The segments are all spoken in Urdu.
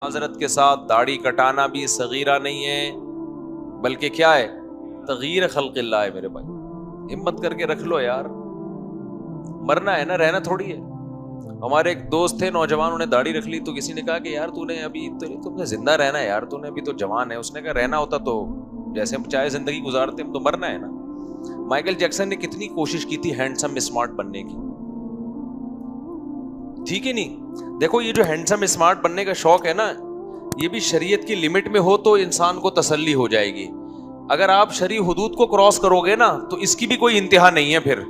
معذرت کے ساتھ داڑھی کٹانا بھی صغیرہ نہیں ہے بلکہ کیا ہے؟ تغییر خلق اللہ ہے. میرے بھائی ہمت کر کے رکھ لو یار, مرنا ہے نا, رہنا تھوڑی ہے. ہمارے ایک دوست تھے نوجوان, انہیں داڑھی رکھ لی تو کسی نے کہا کہ یار تو نے ابھی تم نے زندہ رہنا ہے یار, تو نے ابھی تو جوان ہے. اس نے کہا رہنا ہوتا تو جیسے ہم چاہے زندگی گزارتے ہم تو مرنا ہے نا. مائیکل جیکسن نے کتنی کوشش کی تھی ہینڈسم اسمارٹ بننے کی, ٹھیک ہے نہیں. دیکھو یہ جو ہینڈسم اسمارٹ بننے کا شوق ہے نا, یہ بھی شریعت کی لمٹ میں ہو تو انسان کو تسلی ہو جائے گی. اگر آپ شرعی حدود کو کراس کرو گے نا تو اس کی بھی کوئی انتہا نہیں ہے. پھر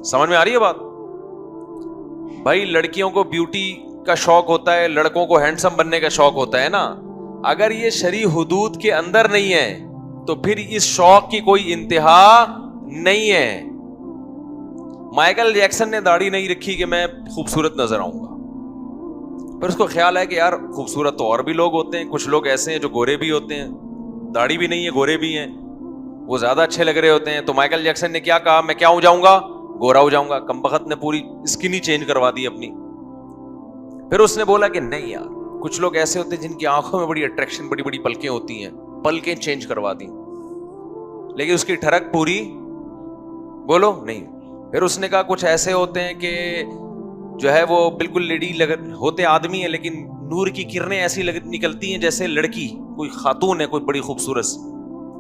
سمجھ میں آ رہی ہے بات؟ بھائی لڑکیوں کو بیوٹی کا شوق ہوتا ہے, لڑکوں کو ہینڈسم بننے کا شوق ہوتا ہے نا. اگر یہ شرعی حدود کے اندر نہیں ہے تو پھر اس شوق کی کوئی انتہا نہیں ہے. مائیکل جیکسن نے داڑھی نہیں رکھی کہ میں خوبصورت نظر آؤں گا, پھر اس کو خیال ہے کہ یار خوبصورت تو اور بھی لوگ ہوتے ہیں, کچھ لوگ ایسے ہیں جو گورے بھی ہوتے ہیں, داڑھی بھی نہیں ہے گورے بھی ہیں, وہ زیادہ اچھے لگ رہے ہوتے ہیں. تو مائیکل جیکسن نے کیا کہا, میں کیا ہو جاؤں گا, گورا ہو جاؤں گا. کمبخت نے پوری اسکن ہی چینج کروا دی اپنی. پھر اس نے بولا کہ نہیں یار, کچھ لوگ ایسے ہوتے ہیں جن کی آنکھوں میں بڑی اٹریکشن, بڑی بڑی پلکیں ہوتی ہیں, پلکیں چینج کروا دی, لیکن اس کی ٹھڑک پوری بولو نہیں. پھر اس نے کہا کچھ ایسے ہوتے ہیں کہ جو ہے وہ بالکل لیڈی ہوتے آدمی ہیں لیکن نور کی کرنیں ایسی نکلتی ہیں جیسے لڑکی, کوئی خاتون ہے, کوئی بڑی خوبصورت,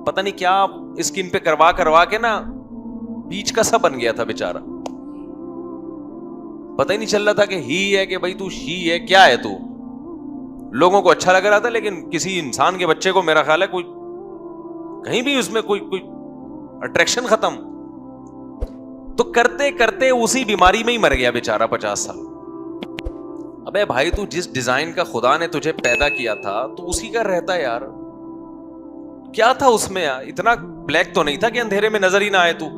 پتہ نہیں کیا اسکن پہ کروا کے نا بیچ کا سا بن گیا تھا بیچارہ. پتہ ہی نہیں چل رہا تھا کہ ہی ہے کہ بھائی تو شی ہے, کیا ہے تو. لوگوں کو اچھا لگ رہا تھا لیکن کسی انسان کے بچے کو میرا خیال ہے کوئی کہیں بھی اس میں کوئی اٹریکشن ختم. تو کرتے کرتے اسی بیماری میں ہی مر گیا بیچارہ 50 سال. ابے بھائی تو جس ڈیزائن کا خدا نے تجھے پیدا کیا تھا تو اسی کا رہتا ہے یار. کیا تھا اس میں یار, اتنا بلیک تو نہیں تھا کہ اندھیرے میں نظر ہی نہ آئے. تو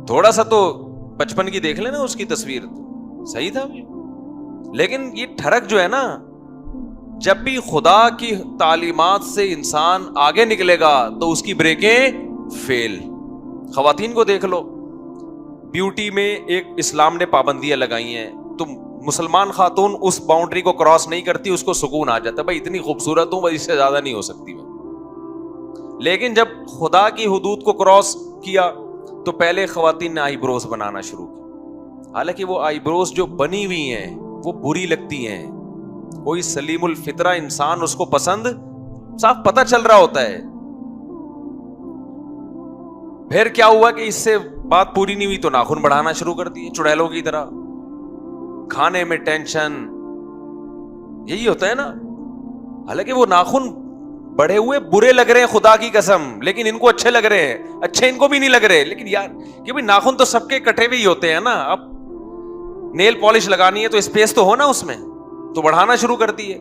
تھوڑا سا تو بچپن کی دیکھ لینا اس کی تصویر, صحیح تھا. لیکن یہ ٹھڑک جو ہے نا, جب بھی خدا کی تعلیمات سے انسان آگے نکلے گا تو اس کی بریکیں فیل. خواتین کو دیکھ لو, بیوٹی میں ایک اسلام نے پابندیاں لگائی ہیں, تم مسلمان خاتون اس باؤنڈری کو کراس نہیں کرتی, اس کو سکون آ جاتا ہے بھائی اتنی خوبصورت ہوں, بس اس سے زیادہ نہیں ہو سکتی میں. لیکن جب خدا کی حدود کو کراس کیا تو پہلے خواتین نے آئی بروز بنانا شروع کی. حالانکہ وہ آئی بروز جو بنی ہوئی ہیں وہ بری لگتی ہیں, کوئی سلیم الفطرہ انسان اس کو پسند صاف پتہ چل رہا ہوتا ہے. پھر کیا ہوا کہ اس سے بات پوری نہیں ہوئی تو ناخن بڑھانا شروع کر دیے چڑیلوں کی طرح. کھانے میں ٹینشن, یہی ہوتا ہے نا. حالانکہ وہ ناخن بڑھے ہوئے برے لگ رہے ہیں خدا کی قسم, لیکن ان کو اچھے لگ رہے ہیں, اچھے ان کو بھی نہیں لگ رہے. لیکن یار کہ بھی ناخن تو سب کے کٹے ہوئے ہی ہوتے ہیں نا. اب نیل پالش لگانی ہے تو اسپیس تو ہو نا اس میں, تو بڑھانا شروع کر دیے.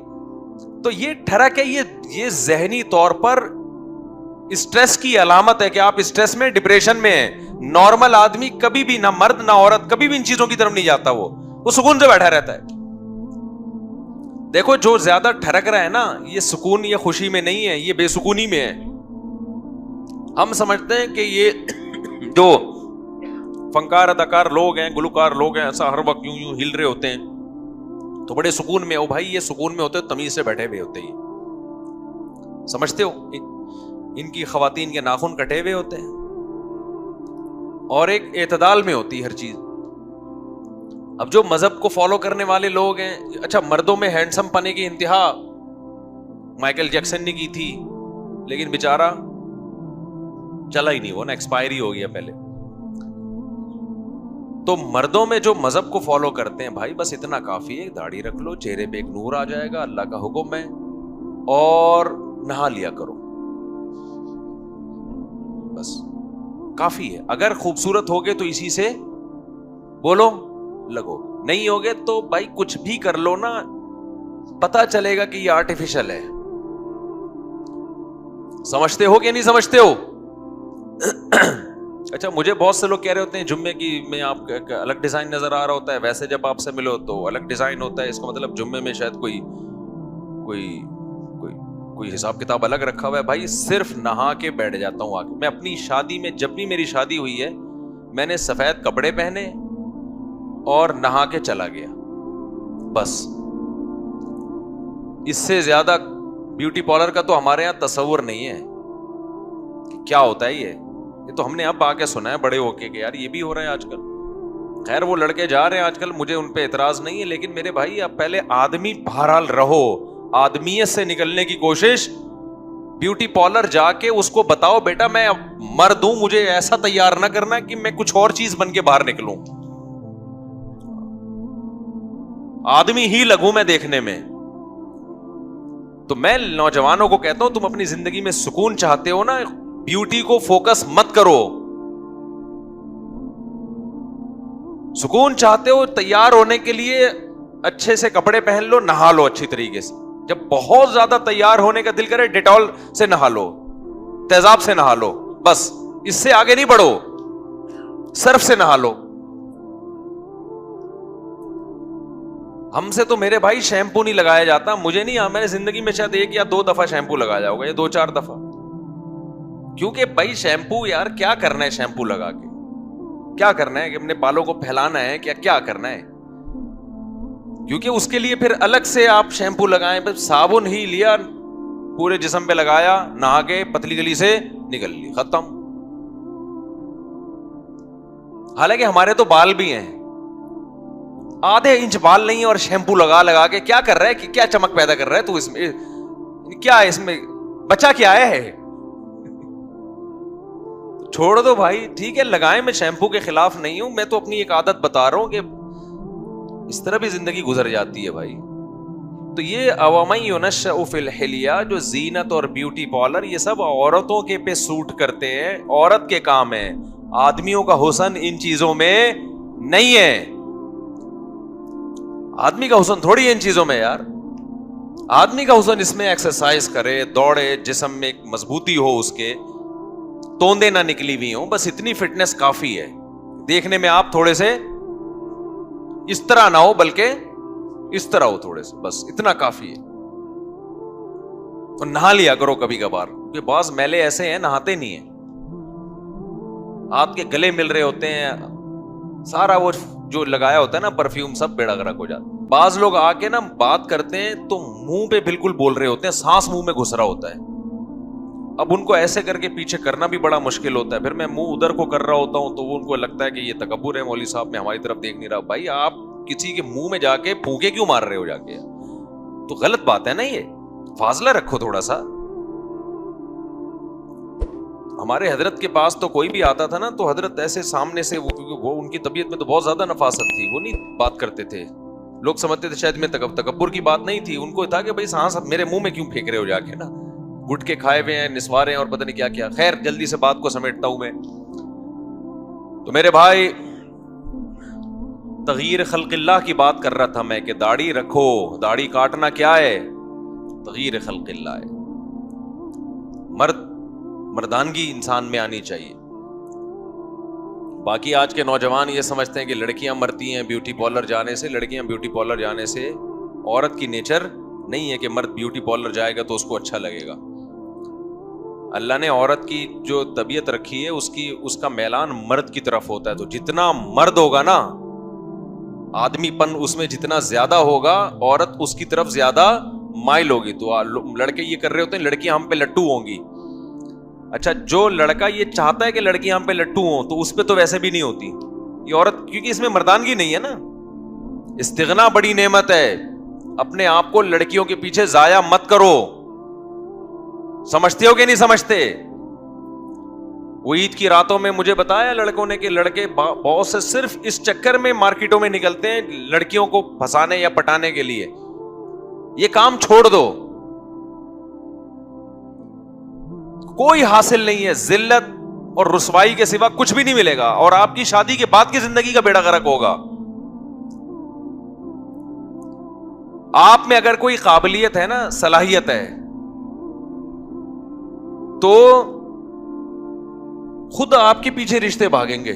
تو یہ ٹھڑک ہے, یہ ذہنی طور پر اسٹریس کی علامت ہے کہ آپ اسٹریس میں, ڈپریشن میں ہیں. نارمل آدمی کبھی بھی, نہ مرد نہ عورت, کبھی بھی ان چیزوں کی طرف نہیں جاتا. وہ سکون سے بیٹھا رہتا ہے. دیکھو جو زیادہ ٹھڑک رہا ہے نا, یہ سکون یا خوشی میں نہیں ہے, یہ بے سکونی میں ہے. ہم سمجھتے ہیں کہ یہ جو فنکار اداکار لوگ ہیں, گلوکار لوگ ہیں, ایسا ہر وقت یوں ہل رہے ہوتے ہیں تو بڑے سکون میں. او بھائی یہ سکون میں ہوتے, تمیز سے بیٹھے ہوئے ہوتے ہیں. سمجھتے ہو, ان کی خواتین کے ناخن کٹے ہوئے ہوتے ہیں اور ایک اعتدال میں ہوتی ہر چیز. اب جو مذہب کو فالو کرنے والے لوگ ہیں, اچھا مردوں میں ہینڈسم پنے کی انتہا مائیکل جیکسن نے کی تھی, لیکن بیچارہ چلا ہی نہیں, وہ نا ایکسپائر ہی ہو گیا پہلے. تو مردوں میں جو مذہب کو فالو کرتے ہیں بھائی بس اتنا کافی ہے, داڑھی رکھ لو, چہرے پہ ایک نور آ جائے گا, اللہ کا حکم ہے, اور نہا لیا کرو, بس کافی ہے. اگر خوبصورت ہوگے تو اسی سے بولو لگو, نہیں ہوگے تو بھائی کچھ بھی کر لو نا, پتا چلے گا کہ یہ آرٹیفیشل ہے. سمجھتے ہو کہ نہیں سمجھتے ہو؟ اچھا مجھے بہت سے لوگ کہہ رہے ہوتے ہیں جمعے کی میں آپ کا الگ ڈیزائن نظر آ رہا ہوتا ہے, ویسے جب آپ سے ملو تو الگ ڈیزائن ہوتا ہے. اس کا مطلب جمعے میں شاید کوئی حساب کتاب الگ رکھا ہوا ہے. بھائی صرف نہا کے بیٹھ جاتا ہوں آگے. میں اپنی شادی میں, جب بھی میری شادی ہوئی ہے, میں نے سفید کپڑے پہنے اور نہا کے چلا گیا. بس اس سے زیادہ بیوٹی پارلر کا تو ہمارے یہاں تصور نہیں ہے کہ کیا ہوتا ہے. یہ تو ہم نے اب آ کے سنا ہے بڑے ہو کے کہ یار یہ بھی ہو رہا ہے آج کل. خیر وہ لڑکے جا رہے ہیں آج کل, مجھے ان پہ اعتراض نہیں ہے, لیکن میرے بھائی اب پہلے آدمی بہرحال رہو, آدمیت سے نکلنے کی کوشش. بیوٹی پارلر جا کے اس کو بتاؤ بیٹا میں مرد ہوں, مجھے ایسا تیار نہ کرنا کہ میں کچھ اور چیز بن کے باہر نکلوں, آدمی ہی لگوں میں دیکھنے میں. تو میں نوجوانوں کو کہتا ہوں تم اپنی زندگی میں سکون چاہتے ہو نا, بیوٹی کو فوکس مت کرو. سکون چاہتے ہو, تیار ہونے کے لیے اچھے سے کپڑے پہن لو, نہا لو اچھی طریقے سے. جب بہت زیادہ تیار ہونے کا دل کرے ڈیٹول سے نہا لو, تیزاب سے نہا لو, بس اس سے آگے نہیں بڑھو, صرف سے نہا لو. ہم سے تو میرے بھائی شیمپو نہیں لگایا جاتا, مجھے نہیں, میں نے زندگی میں شاید 1 یا 2 دفعہ شیمپو لگایا ہوگا, یا 2-4 دفعہ. کیونکہ بھائی شیمپو یار کیا کرنا ہے, شیمپو لگا کے کیا کرنا ہے, کہ اپنے بالوں کو پھیلانا ہے کیا کرنا ہے. کیونکہ اس کے لیے پھر الگ سے آپ شیمپو لگائیں, پھر صابن ہی لیا پورے جسم پہ لگایا, نہا کے پتلی گلی سے نکل لی, ختم. حالانکہ ہمارے تو بال بھی ہیں, آدھے انچ بال نہیں ہے, اور شیمپو لگا کے کیا کر رہا ہے, کیا چمک پیدا کر رہا ہے تو اس میں, کیا ہے اس میں, بچہ کیا ہے. چھوڑ دو بھائی, ٹھیک ہے لگائیں, میں شیمپو کے خلاف نہیں ہوں, میں تو اپنی ایک عادت بتا رہا ہوں کہ اس طرح بھی زندگی گزر جاتی ہے بھائی. تو یہ عوامی ینشأ فی الحلیہ, جو زینت اور بیوٹی پارلر, یہ سب عورتوں کے پہ سوٹ کرتے ہیں, عورت کے کام ہے. آدمیوں کا حسن ان چیزوں میں نہیں ہے. آدمی کا حسن تھوڑی ہے ان چیزوں میں یار. آدمی کا حسن اس میں ایکسرسائز کرے, دوڑے, جسم میں ایک مضبوطی ہو, اس کے توندے نہ نکلی ہوئی ہوں, بس اتنی فٹنس کافی ہے. دیکھنے میں آپ تھوڑے سے اس طرح نہ ہو, بلکہ اس طرح ہو تھوڑے سے, بس اتنا کافی ہے. اور نہا لیا کرو کبھی کبھار, کیونکہ بعض میلے ایسے ہیں نہاتے نہیں ہیں, آپ کے گلے مل رہے ہوتے ہیں, سارا وہ جو لگایا ہوتا ہے نا پرفیوم سب بیڑا گرک ہو جاتا. بعض لوگ آ کے نا بات کرتے ہیں تو منہ پہ بالکل بول رہے ہوتے ہیں, سانس منہ میں گھس رہا ہوتا ہے. اب ان کو ایسے کر کے پیچھے کرنا بھی بڑا مشکل ہوتا ہے. پھر میں منہ ادھر کو کر رہا ہوتا ہوں تو وہ ان کو لگتا ہے کہ یہ تکبر ہے, مولوی صاحب میں ہماری طرف دیکھ نہیں رہا. بھائی آپ کسی کے منہ میں جا کے پھونکے کیوں مار رہے ہو جا کے, تو غلط بات ہے نا. یہ فاصلہ رکھو تھوڑا سا. ہمارے حضرت کے پاس تو کوئی بھی آتا تھا نا تو حضرت ایسے سامنے سے, وہ ان کی طبیعت میں تو بہت زیادہ نفاست تھی, وہ نہیں بات کرتے تھے. لوگ سمجھتے تھے شاید میں تکبر کی بات نہیں تھی, ان کو تھا کہ بھائی سانس میرے منہ میں کیوں پھینک رہے ہو جا کے, نا گٹکے کھائے ہوئے ہیں, نسوارے ہیں, اور پتہ نہیں کیا کیا. خیر جلدی سے بات کو سمیٹتا ہوں میں. تو میرے بھائی تغییر خلق اللہ کی بات کر رہا تھا میں, کہ داڑھی رکھو, داڑھی کاٹنا کیا ہے, تغییر خلق اللہ ہے. مردانگی انسان میں آنی چاہیے. باقی آج کے نوجوان یہ سمجھتے ہیں کہ لڑکیاں مرتی ہیں بیوٹی پارلر جانے سے. لڑکیاں بیوٹی پارلر جانے سے, عورت کی نیچر نہیں ہے کہ مرد بیوٹی پارلر جائے گا تو اس کو اچھا لگے گا. اللہ نے عورت کی جو طبیعت رکھی ہے اس کا میلان مرد کی طرف ہوتا ہے. تو جتنا مرد ہوگا نا, آدمی پن اس میں جتنا زیادہ ہوگا, عورت اس کی طرف زیادہ مائل ہوگی. تو لڑکے یہ کر رہے ہوتے ہیں لڑکیاں ہم پہ لٹو ہوں گی. اچھا جو لڑکا یہ چاہتا ہے کہ لڑکیاں ہم پہ لٹو ہوں, تو اس پہ تو ویسے بھی نہیں ہوتی یہ عورت, کیونکہ اس میں مردانگی نہیں ہے نا. استغنا بڑی نعمت ہے. اپنے آپ کو لڑکیوں کے پیچھے ضائع مت کرو. سمجھتے ہو کہ نہیں سمجھتے؟ وہ عید کی راتوں میں مجھے بتایا لڑکوں نے کہ لڑکے بہت سے صرف اس چکر میں مارکیٹوں میں نکلتے ہیں لڑکیوں کو پھنسانے یا پٹانے کے لیے. یہ کام چھوڑ دو, کوئی حاصل نہیں ہے. ذلت اور رسوائی کے سوا کچھ بھی نہیں ملے گا, اور آپ کی شادی کے بعد کی زندگی کا بیڑا غرق ہوگا. آپ میں اگر کوئی قابلیت ہے نا, صلاحیت ہے, تو خود آپ کے پیچھے رشتے بھاگیں گے.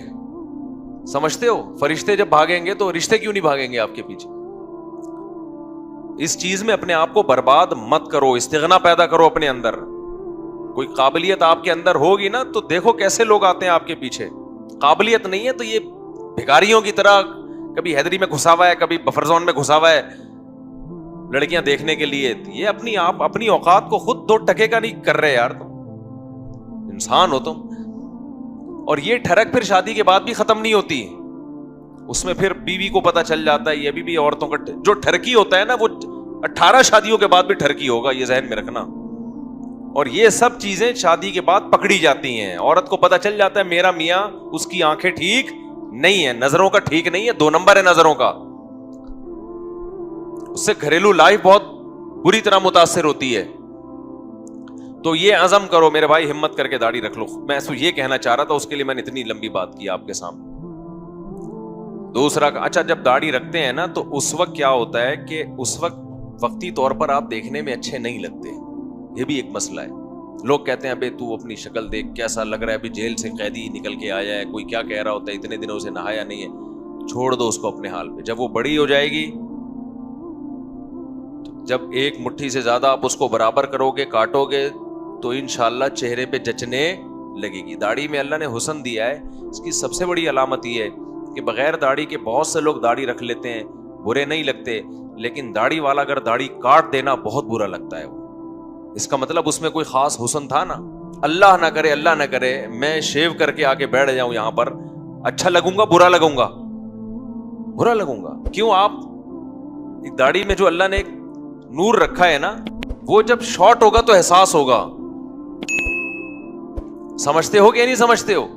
سمجھتے ہو؟ فرشتے جب بھاگیں گے تو رشتے کیوں نہیں بھاگیں گے آپ کے پیچھے؟ اس چیز میں اپنے آپ کو برباد مت کرو. استغنا پیدا کرو اپنے اندر. کوئی قابلیت آپ کے اندر ہوگی نا تو دیکھو کیسے لوگ آتے ہیں آپ کے پیچھے. قابلیت نہیں ہے تو یہ بھکاریوں کی طرح کبھی حیدری میں گھسا ہوا ہے, کبھی بفر زون میں گھسا ہوا ہے لڑکیاں دیکھنے کے لیے. یہ اپنی آپ اپنی اوقات کو خود 2 ٹکے کا نہیں کر رہے یار, تم انسان ہو تم. اور یہ ٹھڑک پھر شادی کے بعد بھی ختم نہیں ہوتی, اس میں پھر بیوی کو پتا چل جاتا ہے. یہ ابھی بھی عورتوں کا جو ٹھرکی ہوتا ہے نا, وہ 18 شادیوں کے بعد بھی ٹھرکی ہوگا, یہ ذہن میں رکھنا. اور یہ سب چیزیں شادی کے بعد پکڑی جاتی ہیں. عورت کو پتا چل جاتا ہے میرا میاں, اس کی آنکھیں ٹھیک نہیں ہے, نظروں کا ٹھیک نہیں ہے, 2 نمبر ہے نظروں کا. اس سے گھریلو لائف بہت بری طرح متاثر ہوتی ہے. تو یہ عزم کرو میرے بھائی, ہمت کر کے داڑھی رکھ لو. میں یہ کہنا چاہ رہا تھا, اس کے لیے میں نے اتنی لمبی بات کی آپ کے سامنے. دوسرا, اچھا جب داڑھی رکھتے ہیں نا تو اس وقت کیا ہوتا ہے کہ اس وقت وقتی طور پر آپ دیکھنے میں اچھے نہیں لگتے. یہ بھی ایک مسئلہ ہے. لوگ کہتے ہیں ابے تو اپنی شکل دیکھ, کیسا لگ رہا ہے, ابھی جیل سے قیدی نکل کے آیا ہے, کوئی کیا کہہ رہا ہوتا ہے, اتنے دنوں سے نہایا نہیں ہے. چھوڑ دو اس کو اپنے حال پہ. جب وہ بڑی ہو جائے گی, جب ایک مٹھی سے زیادہ آپ اس کو برابر کرو گے, کاٹو گے, تو انشاءاللہ چہرے پہ جچنے لگے گی. داڑھی میں اللہ نے حسن دیا ہے. اس کی سب سے بڑی علامت یہ ہے کہ بغیر داڑھی کے بہت سے لوگ داڑھی رکھ لیتے ہیں, برے نہیں لگتے, لیکن داڑھی والا اگر داڑھی کاٹ دینا بہت برا لگتا ہے. اس کا مطلب اس میں کوئی خاص حسن تھا نا. اللہ نہ کرے, اللہ نہ کرے میں شیو کر کے آ کے بیٹھ جاؤں یہاں پر, اچھا لگوں گا برا لگوں گا؟ برا لگوں گا. کیوں؟ آپ داڑھی میں جو اللہ نے ایک نور رکھا ہے نا, وہ جب شارٹ ہوگا تو احساس ہوگا. سمجھتے ہو کہ نہیں سمجھتے ہو؟